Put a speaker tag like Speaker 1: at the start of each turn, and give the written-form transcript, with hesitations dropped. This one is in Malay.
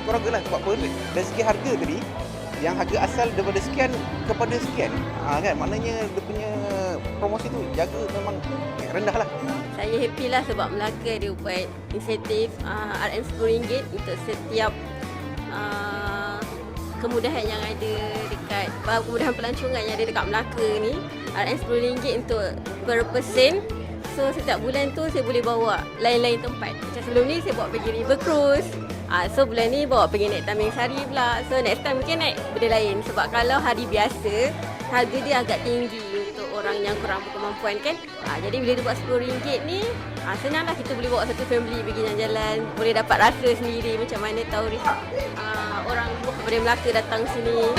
Speaker 1: korang lah. Sebab apa? Dari segi harga tadi, yang harga asal daripada sekian kepada sekian, kan, maknanya dia punya promosi tu jaga memang rendah lah.
Speaker 2: Saya happy lah sebab Melaka dia buat insentif RM10 untuk setiap kemudahan yang ada dekat, kemudahan pelancongan yang ada dekat Melaka ni. RM10 untuk per person. So setiap bulan tu saya boleh bawa lain-lain tempat. Macam sebelum ni saya bawa pergi River Cruise. So bulan ni bawa pergi naik Taming Sari pula. So next time mungkin naik benda lain. Sebab kalau hari biasa, harga dia agak tinggi untuk orang yang kurang berkemampuan kan. Jadi bila dia buat RM10 ni, senanglah kita boleh bawa satu family pergi jalan-jalan. Boleh dapat rasa sendiri macam mana tahu orang daripada Melaka datang sini.